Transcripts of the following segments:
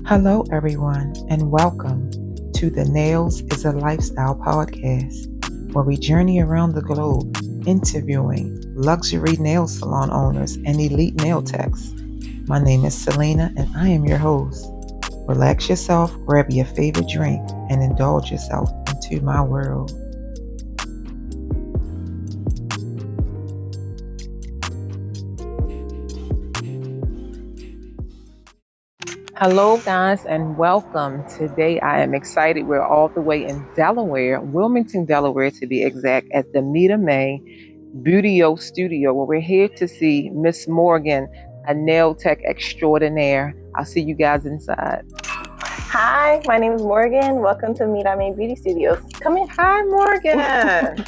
Hello, everyone, and welcome to the Nails is a Lifestyle podcast, where we journey around the globe interviewing luxury nail salon owners and elite nail techs. My name is Selena, and I am your host. Relax yourself, grab your favorite drink, and indulge yourself into my world. Hello, guys, and welcome. Today, I am excited. We're all the way in Delaware, Wilmington, Delaware, to be exact, at the Mita May Beautyo Studio, where we're here to see Miss Morgan, a nail tech extraordinaire. I'll see you guys inside. Hi, my name is Morgan. Welcome to Mita May Beauty Studios. Come in. Hi, Morgan.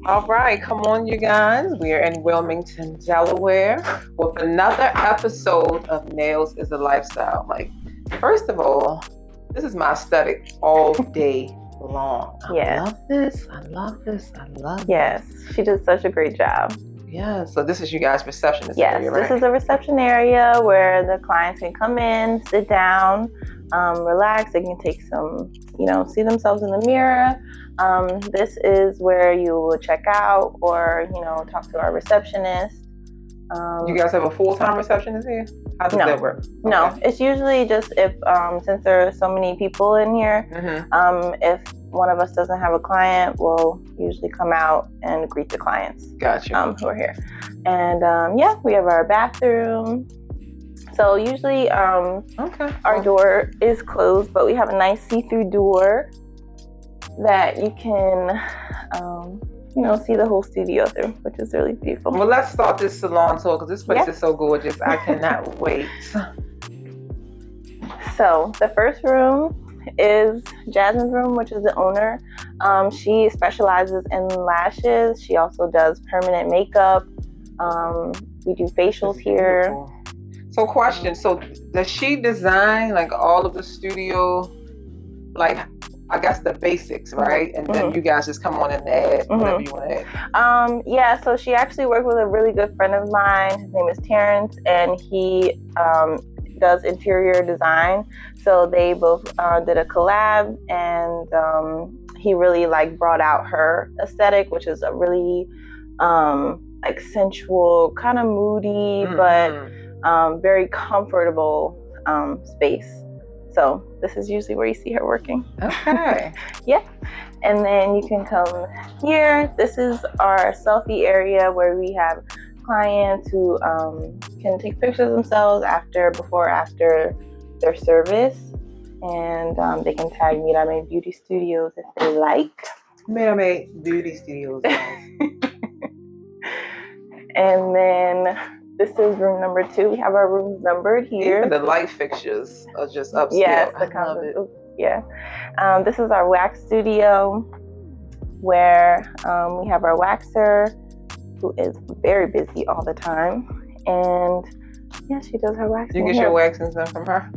All right, come on, you guys. We are in Wilmington, Delaware, with another episode of Nails is a Lifestyle. First of all, this is my aesthetic all day long. Yeah. I love this. I love this. I love Yes, she did such a great job. Yeah, so this is you guys' receptionist Yes, area, right? this is a reception area where the clients can come in, sit down, relax. They can take some, see themselves in the mirror. This is where you will check out or, talk to our receptionist. You guys have a full-time receptionist here? How does that work? No, it's usually just if, since there are so many people in here, if one of us doesn't have a client, we'll usually come out and greet the clients. Gotcha. Who are here. And we have our bathroom. So usually our door is closed, but we have a nice see-through door that you can see the whole studio through, which is really beautiful. Well, let's start this salon tour because this place is so gorgeous. I cannot wait. So the first room is Jasmine's room, which is the owner. She specializes in lashes. She also does permanent makeup. We do facials here. So question, so does she design all of the studio, I guess the basics, right? And then you guys just come on and add whatever you want to add. So she actually worked with a really good friend of mine. His name is Terrence, and he does interior design. So they both did a collab, and he really brought out her aesthetic, which is a really sensual, kind of moody, but very comfortable space. So this is usually where you see her working. Okay. Yeah. And then you can come here. This is our selfie area where we have clients who can take pictures of themselves before, after their service. And they can tag Mita May Beauty Studios if they like. Mita May Beauty Studios. And then this is room number 2. We have our rooms numbered here. Even the light fixtures are just upscale. Yes, I love it. Yeah. This is our wax studio where we have our waxer who is very busy all the time. And yeah, she does her waxing. You get your waxing done from her?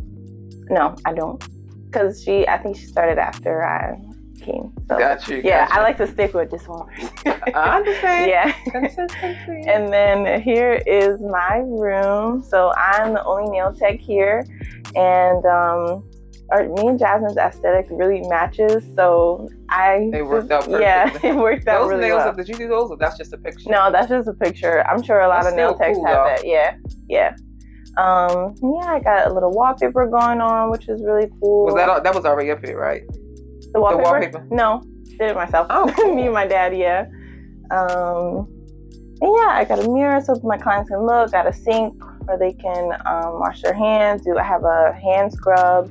No, I don't. Because I think she started after I came. So, Got you. I like to stick with just one person. I understand. Yeah. Consistency. And then here is my room. So I'm the only nail tech here. And me and Jasmine's aesthetic really matches. So they worked out perfectly. Yeah, it worked out really nails, well. Did you do those or that's just a picture? No, that's just a picture. I'm sure a lot of nail techs have that. Yeah. I got a little wallpaper going on, which is really cool. That was already up here, right? The wallpaper? No, did it myself. Oh, cool. Me and my dad, yeah. I got a mirror so my clients can look. Got a sink where they can wash their hands. I have a hand scrub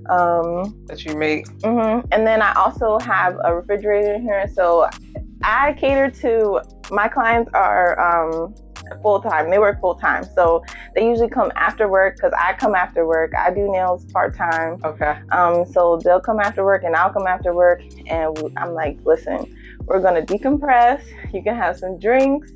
that you make. And then I also have a refrigerator in here. So I cater to my clients are full-time. They work full-time. So they usually come after work because I come after work. I do nails part-time. Okay. So they'll come after work and I'll come after work. And I'm like, listen, we're going to decompress. You can have some drinks.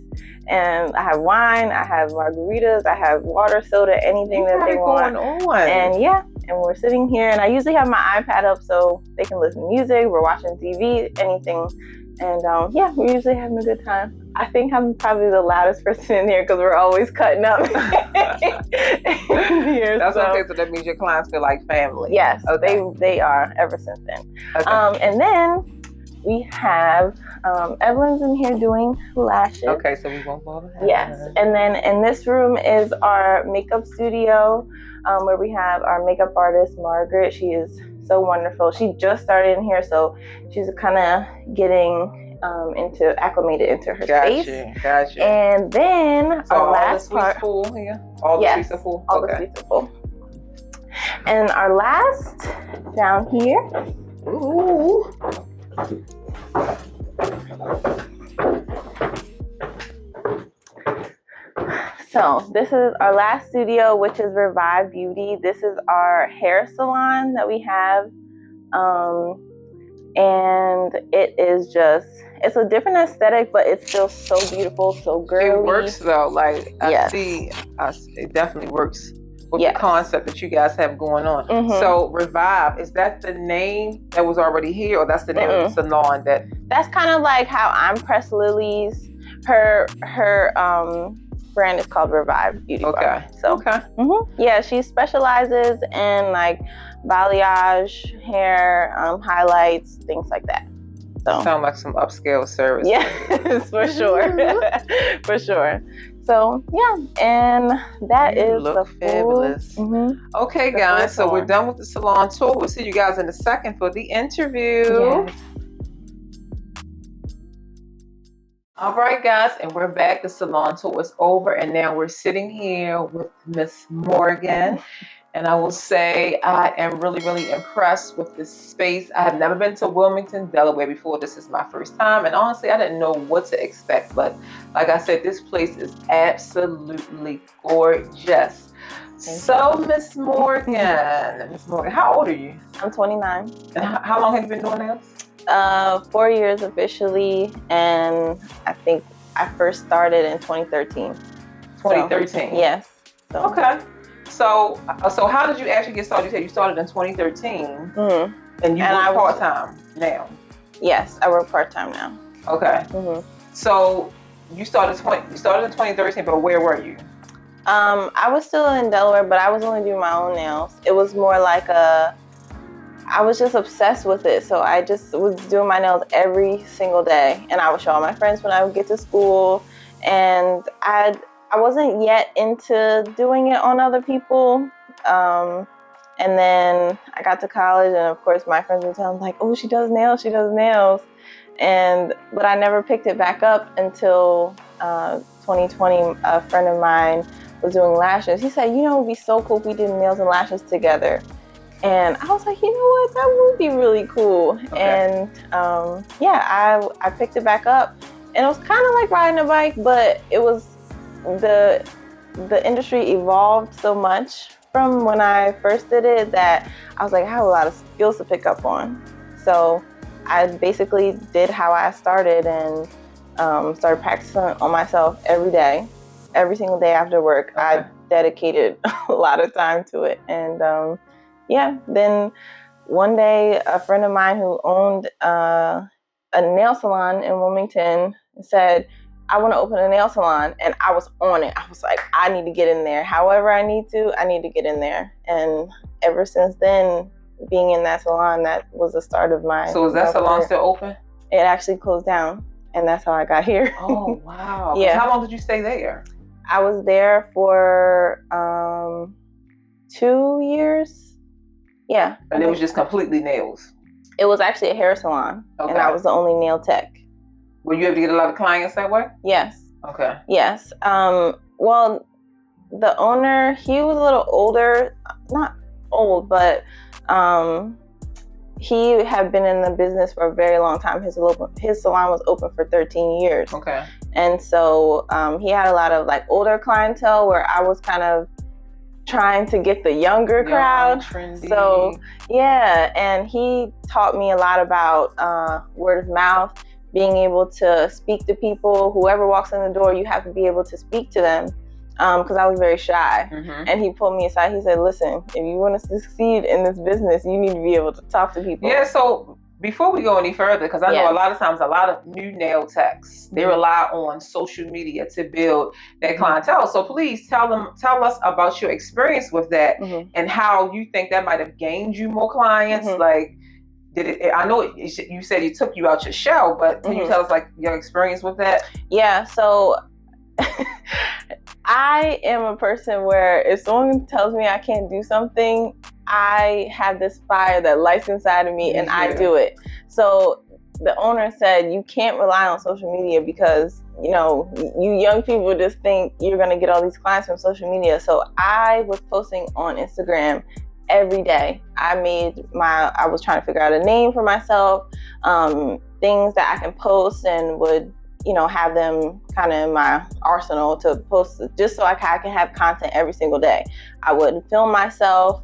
And I have wine. I have margaritas. I have water, soda, anything that they want. And we're sitting here. And I usually have my iPad up so they can listen to music. We're watching TV, anything. And we're usually having a good time. I think I'm probably the loudest person in here because we're always cutting up. years. That's okay. So that means your clients feel like family. Yes, okay. they are ever since then. Okay. And then we have Evelyn's in here doing lashes. Okay, so we won't bother her. Yes, and then in this room is our makeup studio, where we have our makeup artist Margaret. She is so wonderful. She just started in here, so she's kind of getting acclimated into her space. Gotcha. And then so our last part. Full here? All the suites are full? All the suites are full. And our last down here. Ooh. So this is our last studio, which is Revive Beauty. This is our hair salon that we have. And it is it's a different aesthetic, but it's still so beautiful, so girly. It works though. Like I see, it definitely works with the concept that you guys have going on. Mm-hmm. So Revive, is that the name that was already here, or that's the name of the salon that? That's kind of like how I'm Press Lily's. Her brand is called Revive Beauty Bar. So yeah, she specializes in like balayage, hair, highlights, things like that. So sound like some upscale service. Yes, for sure. For sure. So yeah, and that you is look the fabulous. Okay, guys, so we're done with the salon tour. We'll see you guys in a second for the interview. Yes. All right, guys, and we're back. The salon tour is over, and now we're sitting here with Miss Morgan. And I will say I am really, really impressed with this space. I have never been to Wilmington, Delaware before. This is my first time. And honestly, I didn't know what to expect. But like I said, this place is absolutely gorgeous. So, Miss Morgan, how old are you? I'm 29. And how long have you been doing nails? 4 years officially. And I think I first started in 2013. 2013? So, yes. So. Okay. So how did you actually get started? You said you started in 2013, and you work part-time now? Yes, I work part-time now. Okay. So you started in 2013, but where were you? I was still in Delaware, but I was only doing my own nails. It was more like I was just obsessed with it. So I just was doing my nails every single day, and I would show all my friends when I would get to school, and I wasn't yet into doing it on other people. And then I got to college, and of course my friends would tell me like, oh, she does nails. But I never picked it back up until 2020. A friend of mine was doing lashes. He said, it would be so cool if we did nails and lashes together. And I was like, you know what, that would be really cool. Okay. And I picked it back up, and it was kind of like riding a bike, but it was, the industry evolved so much from when I first did it that I was like, I have a lot of skills to pick up on. So I basically did how I started, and started practicing on myself every single day after work. Okay. I dedicated a lot of time to it. And then one day a friend of mine who owned a nail salon in Wilmington said, I want to open a nail salon, and I was on it. I was like, I need to get in there. However I need to get in there. And ever since then, being in that salon, that was the start of my... So is that salon still open? It actually closed down, and that's how I got here. Oh, wow. Yeah. How long did you stay there? I was there for 2 years. Yeah. And it was just completely nails? It was actually a hair salon, and I was the only nail tech. Were you able to get a lot of clients that way? Yes. Okay. Yes. Well, the owner, he was a little older, not old, but he had been in the business for a very long time. His salon was open for 13 years. Okay. And so he had a lot of like older clientele where I was kind of trying to get the younger crowd. Trendy. So yeah, and he taught me a lot about word of mouth, being able to speak to people. Whoever walks in the door, you have to be able to speak to them, because I was very shy. And he pulled me aside. He said, listen, if you want to succeed in this business, you need to be able to talk to people. Yeah, so before we go any further, because I know a lot of times a lot of new nail techs, they rely on social media to build their clientele. So please tell us about your experience with that and how you think that might have gained you more clients. Like, did it? I know you said it took you out your shell, but can you tell us like your experience with that? Yeah. So I am a person where if someone tells me I can't do something, I have this fire that lights inside of me and I do it. So the owner said, you can't rely on social media because, you know, you young people just think you're going to get all these clients from social media. So I was posting on Instagram every day. I was trying to figure out a name for myself, things that I can post and would, you know, have them kind of in my arsenal to post just so I can have content every single day. I would film myself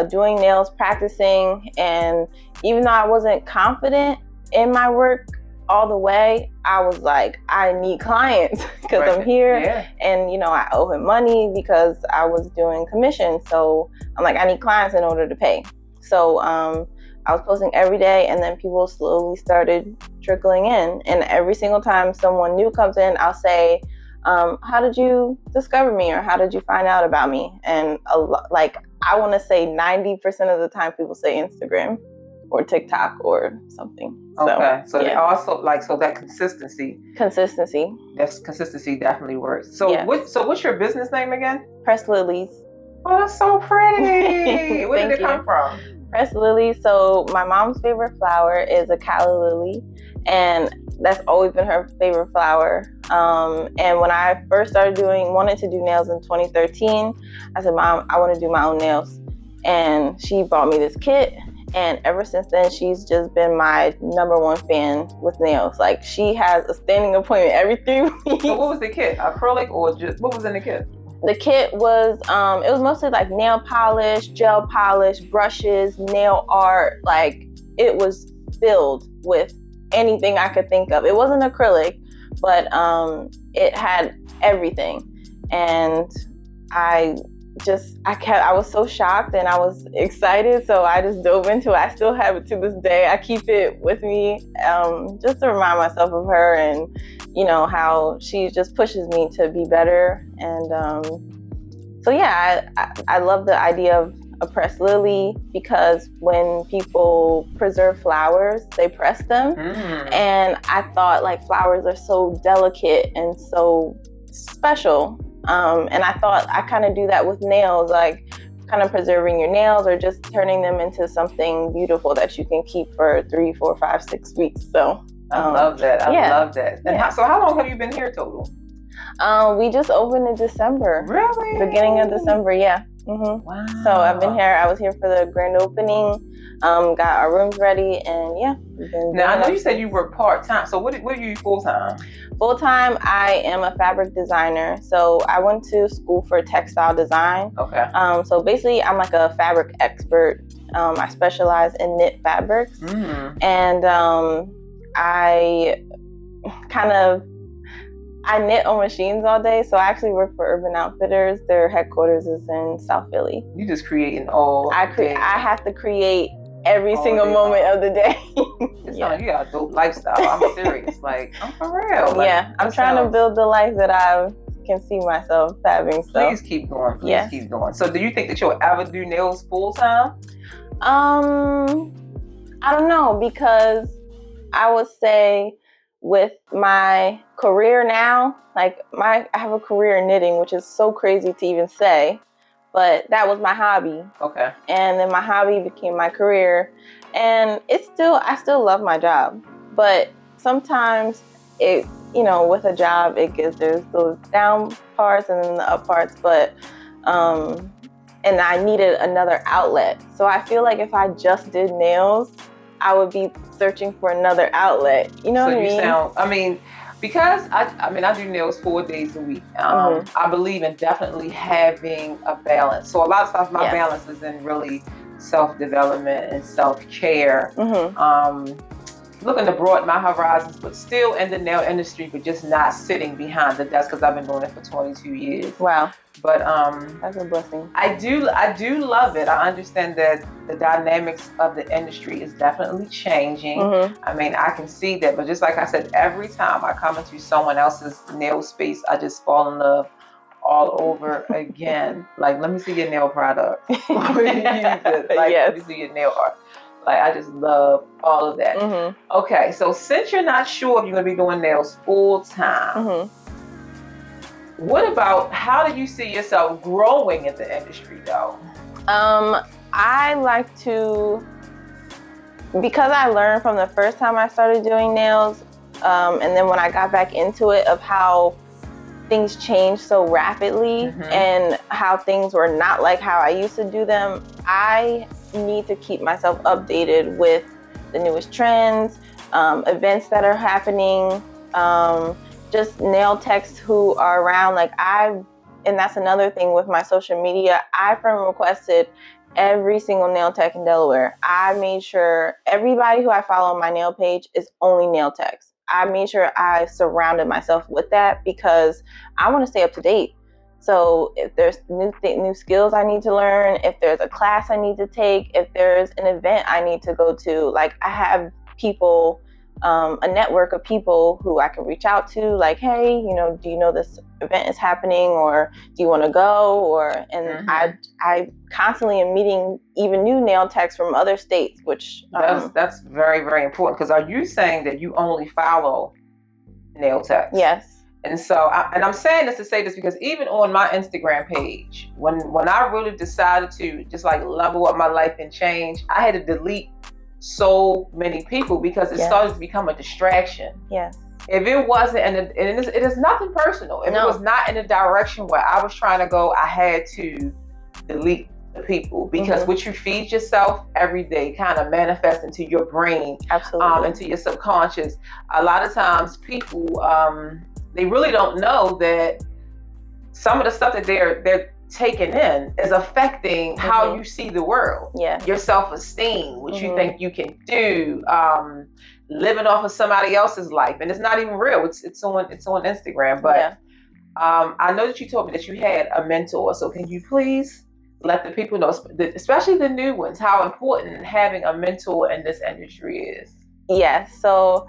doing nails, practicing, and even though I wasn't confident in my work all the way, I was like, I need clients because I'm here and, you know, I owe him money because I was doing commission. So I'm like, I need clients in order to pay. So I was posting every day, and then people slowly started trickling in. And every single time someone new comes in, I'll say, how did you discover me, or how did you find out about me? And I want to say 90% of the time people say Instagram or TikTok or something. Okay, so they also so that consistency. That's consistency definitely works. So what's your business name again? Press Lilies. Oh, that's so pretty. Where did it come from? Press lily. So my mom's favorite flower is a calla lily, and that's always been her favorite flower. And when I first wanted to do nails in 2013, I said, Mom, I want to do my own nails. And she bought me this kit. And ever since then, she's just been my number one fan with nails. Like, she has a standing appointment every 3 weeks. So what was the kit? Acrylic or just what was in the kit? The kit was, it was mostly like nail polish, gel polish, brushes, nail art. Like, it was filled with anything I could think of. It wasn't acrylic, but it had everything. And I was so shocked and I was excited. So I just dove into it. I still have it to this day. I keep it with me just to remind myself of her and, you know, how she just pushes me to be better. And I love the idea of a pressed lily because when people preserve flowers, they press them. And I thought like flowers are so delicate and so special. And I thought I kind of do that with nails, like kind of preserving your nails or just turning them into something beautiful that you can keep for 3, 4, 5, 6 weeks. So I love that. I love that. And how long have you been here total? We just opened in December. Really? Beginning of December, yeah. Wow. So I've been here. I was here for the grand opening. Got our rooms ready, and Now I know you said you work part-time. So what do you full-time? Full-time, I am a fabric designer. So I went to school for textile design. Okay. So basically, I'm like a fabric expert. I specialize in knit fabrics, and I knit on machines all day. So I actually work for Urban Outfitters. Their headquarters is in South Philly. You just creating all day. I have to create every single moment of the day. You got a dope lifestyle. I'm serious. Like, I'm for real. Like, I'm trying to build the life that I can see myself having. So please keep going. Please keep going. So do you think that you'll ever do nails full time? I don't know, because I would say with my career now, like I have a career in knitting, which is so crazy to even say, but that was my hobby. Okay. And then my hobby became my career, and I still love my job, but sometimes with a job, there's those down parts and then the up parts, but and I needed another outlet. So I feel like if I just did nails, I would be searching for another outlet. You know what I mean? Because I do nails 4 days a week. I believe in definitely having a balance. So a lot of times my balance is in really self-development and self-care. Looking to broaden my horizons, but still in the nail industry, but just not sitting behind the desk because I've been doing it for 22 years. Wow. But that's a blessing. I do love it. I understand that the dynamics of the industry is definitely changing. I mean, I can see that, but just like I said, every time I come into someone else's nail space, I just fall in love all over again. Like, let me see your nail product. Let me use it. Like, let me see your nail art. Like, I just love all of that. Okay, so since you're not sure if you're going to be doing nails full time, what about, how do you see yourself growing in the industry though? I like to, because I learned from the first time I started doing nails, and then when I got back into it, of how things changed so rapidly and how things were not like how I used to do them, I need to keep myself updated with the newest trends, events that are happening, just nail techs who are around. Like, and that's another thing with my social media, I friend requested every single nail tech in Delaware. I made sure everybody who I follow on my nail page is only nail techs. I made sure I surrounded myself with that because I want to stay up to date. So if there's new skills I need to learn, if there's a class I need to take, if there's an event I need to go to, like, I have people, a network of people who I can reach out to, like, hey, do you know this event is happening, or do you want to go? And I constantly am meeting even new nail techs from other states, which that's very, very important. Because are you saying that you only follow nail techs? Yes. And so, I'm saying this to say this because even on my Instagram page, when I really decided to just like level up my life and change, I had to delete so many people because it started to become a distraction. Yes. If it wasn't, and it is nothing personal. If it was not in the direction where I was trying to go, I had to delete the people because what you feed yourself every day kind of manifests into your brain, into your subconscious. A lot of times people, they really don't know that some of the stuff that they're taking in is affecting how you see the world. Your self-esteem, what you think you can do, living off of somebody else's life, and it's not even real. It's on Instagram. But I know that you told me that you had a mentor. So can you please let the people know, especially the new ones, how important having a mentor in this industry is? Yes. So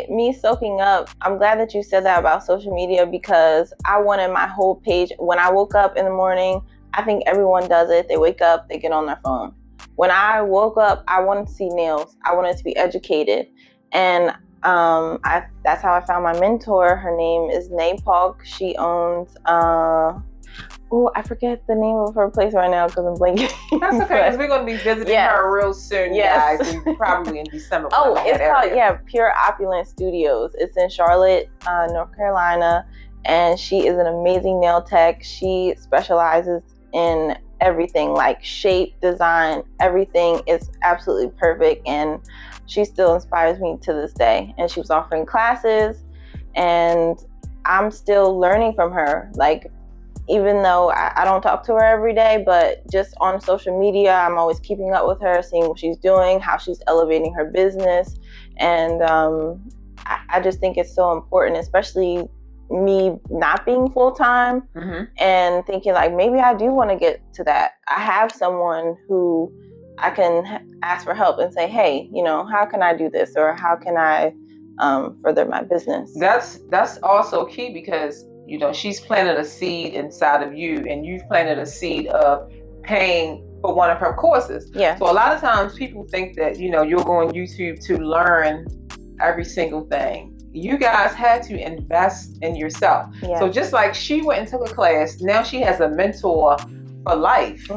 me soaking up, I'm glad that you said that about social media, because I wanted my whole page, when I woke up in the morning, I think everyone does it. They wake up, they get on their phone. When I woke up, I wanted to see nails. I wanted to be educated. And that's how I found my mentor. Her name is Napalk. She owns, I forget the name of her place right now because I'm blanking. That's okay, because we're going to be visiting her real soon, guys. Probably in December. It's called, Pure Opulence Studios. It's in Charlotte, North Carolina. And she is an amazing nail tech. She specializes in everything, like shape, design, everything is absolutely perfect. And she still inspires me to this day. And she was offering classes, and I'm still learning from her. Like, even though I don't talk to her every day, but just on social media, I'm always keeping up with her, seeing what she's doing, how she's elevating her business. And I just think it's so important, especially me not being full-time and thinking like, maybe I do want to get to that. I have someone who I can ask for help and say, hey, how can I do this? Or how can I further my business? That's also key, because she's planted a seed inside of you, and you've planted a seed of paying for one of her courses. So a lot of times people think that, you're going YouTube to learn every single thing. You guys had to invest in yourself. So just like she went and took a class, now she has a mentor for life.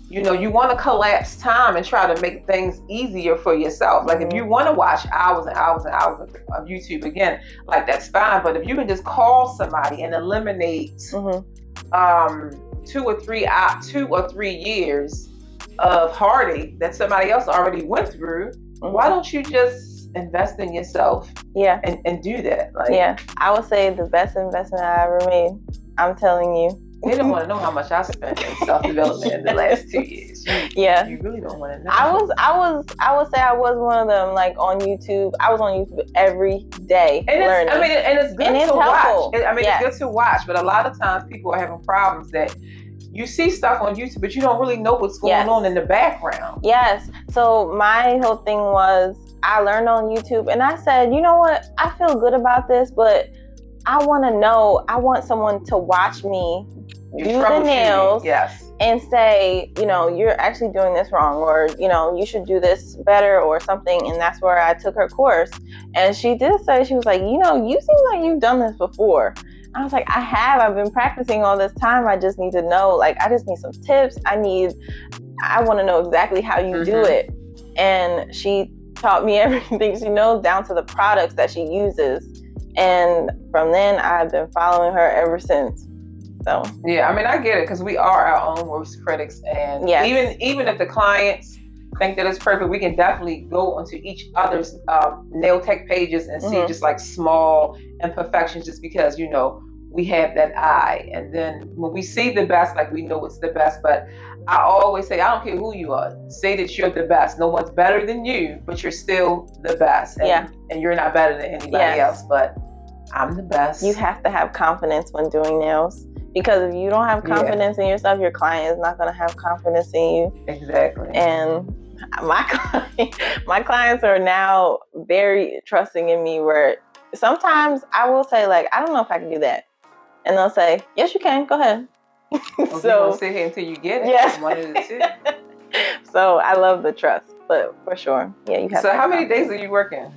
You want to collapse time and try to make things easier for yourself. Like if you want to watch hours and hours and hours of YouTube, again, like that's fine. But if you can just call somebody and eliminate 2 or 3 years of heartache that somebody else already went through, why don't you just invest in yourself and do that? I would say the best investment I ever made. I'm telling you. You don't want to know how much I spent in self-development in the last 2 years. You really don't want to know. I would say I was one of them. Like on YouTube, I was on YouTube every day learning. It's good to watch. It's good to watch, but a lot of times people are having problems that you see stuff on YouTube, but you don't really know what's going on in the background. Yes. So my whole thing was, I learned on YouTube, and I said, you know what? I feel good about this, but I want to know. I want someone to watch me do the nails, and say, you know, you're actually doing this wrong, or, you know, you should do this better or something. And that's where I took her course. And she did say, she was like, you know, you seem like you've done this before. I was like, I have. I've been practicing all this time. I just need to know, like, I just need some tips. I want to know exactly how you do it. And she taught me everything she knows, down to the products that she uses. And from then, I've been following her ever since. So yeah, I mean, I get it, because we are our own worst critics. And even if the clients think that it's perfect, we can definitely go onto each other's nail tech pages and see just like small imperfections, just because, you know, we have that eye. And then when we see the best, like, we know it's the best. But I always say, I don't care who you are, say that you're the best. No one's better than you, but you're still the best. And you're not better than anybody else, but I'm the best. You have to have confidence when doing nails, because if you don't have confidence in yourself, your client is not going to have confidence in you. Exactly. And my clients are now very trusting in me, where sometimes I will say, like, I don't know if I can do that. And they'll say, yes, you can. Go ahead. So we'll sit here until you get it. Yes. One of the two. So I love the trust, but for sure. Yeah, you have So how many days are you working?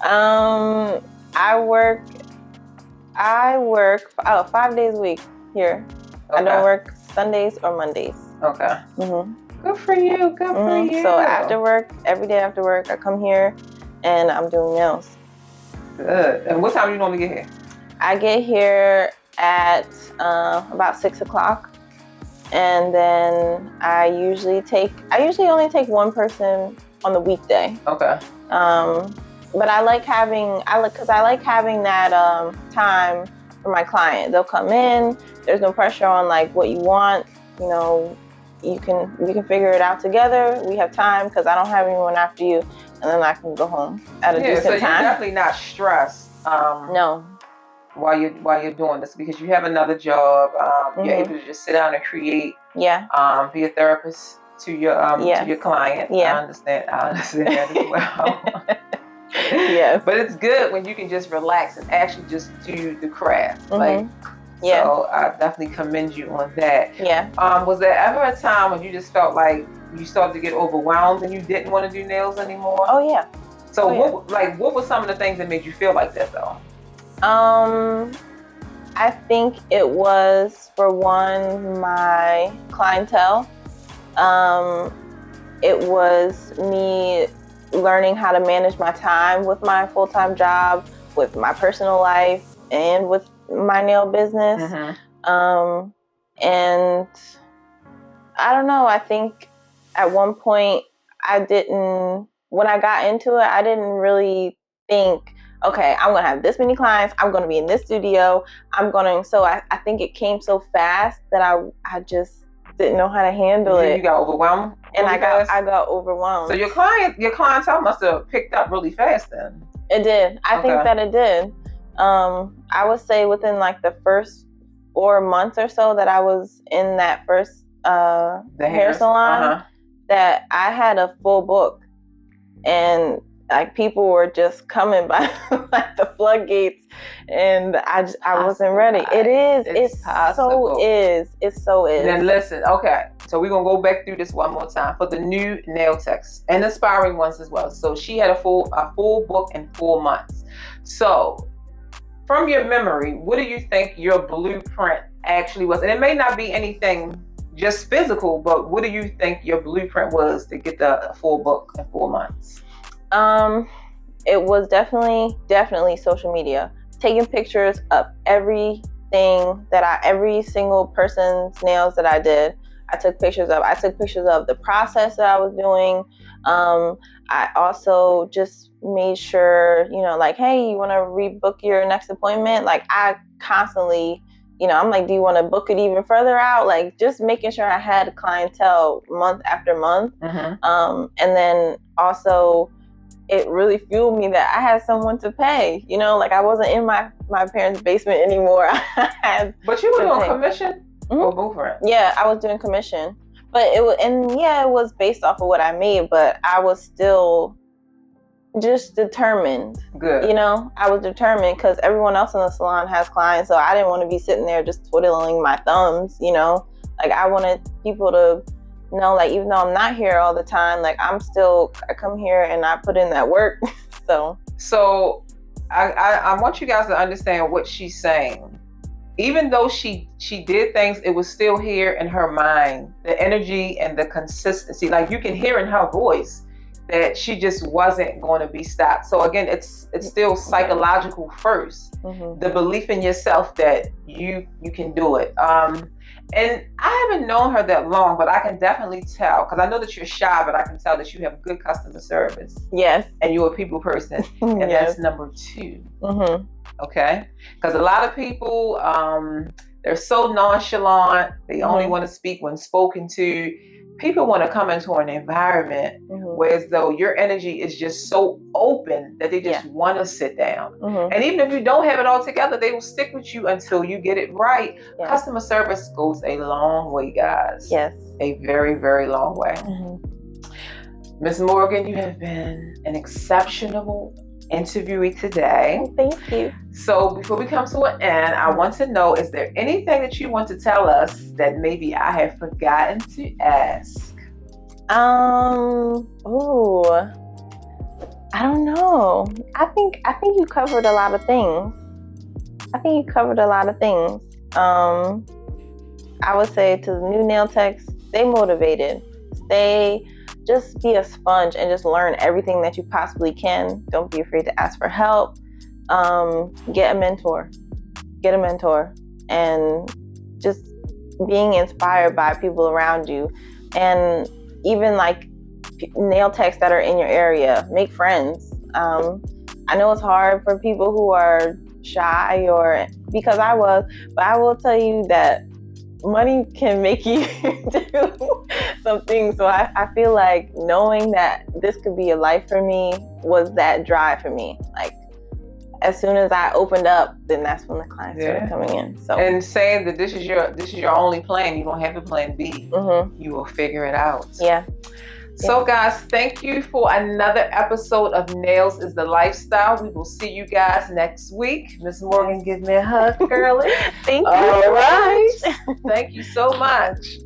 I work 5 days a week here. Okay. I don't work Sundays or Mondays. Okay. Good for you. Good for you. So after work, every day after work, I come here and I'm doing nails. Good. And what time do you normally get here? I get here at about 6 o'clock. And then I usually only take one person on the weekday. Okay. But I like having that time for my client. They'll come in. There's no pressure on like what you want. You know, we can figure it out together. We have time, because I don't have anyone after you, and then I can go home at a decent time. So you're definitely not stressed. No. While you're doing this, because you have another job, you're able to just sit down and create. Yeah. Be a therapist to your client. Yeah. I understand that as well. Yes. But it's good when you can just relax and actually just do the craft. Like, so I definitely commend you on that. Yeah. Was there ever a time when you just felt like you started to get overwhelmed and you didn't want to do nails anymore? Oh yeah. So what were some of the things that made you feel like that though? I think it was, for one, my clientele. It was me learning how to manage my time with my full-time job, with my personal life, and with my nail business. And I don't know, I think at one point when I got into it, I didn't really think, okay, I'm going to have this many clients, I'm going to be in this studio, so I think it came so fast that I just didn't know how to handle it. You got overwhelmed? And I got overwhelmed. So your clientele must have picked up really fast then. It did. I think that it did. I would say within like the first 4 months or so that I was in that first hair salon, that I had a full book, and like people were just coming by like the floodgates, and I wasn't ready. It is. It so is. Then listen, okay. So we're gonna go back through this one more time for the new nail techs and aspiring ones as well. So she had a full book in 4 months. So from your memory, what do you think your blueprint actually was? And it may not be anything just physical, but what do you think your blueprint was to get the full book in 4 months? It was definitely social media. Taking pictures of every single person's nails that I did. I took pictures of the process that I was doing. I also just made sure, like, hey, you want to rebook your next appointment? Like, I constantly, I'm like, do you want to book it even further out? Like, just making sure I had clientele month after month. And then also, it really fueled me that I had someone to pay. Like, I wasn't in my parents' basement anymore. But you were on commission? or movement? Yeah, I was doing commission, but it was based off of what I made, but I was still just determined. Good. You know, I was determined because everyone else in the salon has clients, so I didn't want to be sitting there just twiddling my thumbs, you know. Like, I wanted people to know, like, even though I'm not here all the time, like, I come here and I put in that work. So I want you guys to understand what she's saying. Even though she did things, it was still here in her mind, the energy and the consistency. Like, you can hear in her voice that she just wasn't going to be stopped. So again, it's still psychological first. The belief in yourself that you can do it. And I haven't known her that long, but I can definitely tell, because I know that you're shy, but I can tell that you have good customer service. Yes. And you're a people person. And Yes. that's number 2. Okay? Because a lot of people, they're so nonchalant. They only want to speak when spoken to. People want to come into an environment whereas though your energy is just so open that they just want to sit down. And even if you don't have it all together, they will stick with you until you get it right. Customer service goes a long way, guys. Yes. A very, very long way. Ms. Morgan, you have been an exceptional interviewee today. Thank you. So before we come to an end, I want to know, is there anything that you want to tell us that maybe I have forgotten to ask? I don't know. I think you covered a lot of things. I would say to the new nail techs, stay motivated. Just be a sponge and just learn everything that you possibly can. Don't be afraid to ask for help. Get a mentor, and just being inspired by people around you, and even like nail techs that are in your area. Make friends. I know it's hard for people who are shy, or because I was, but I will tell you that money can make you do something. So I feel like knowing that this could be a life for me was that drive for me. Like, as soon as I opened up, then that's when the clients started coming in. So, and saying that this is your only plan, you don't have a plan B. You will figure it out. Yeah. So guys, thank you for another episode of Nails is the Lifestyle. We will see you guys next week. Miss Morgan, give me a hug, girlie. Thank you. All right. Thank you so much.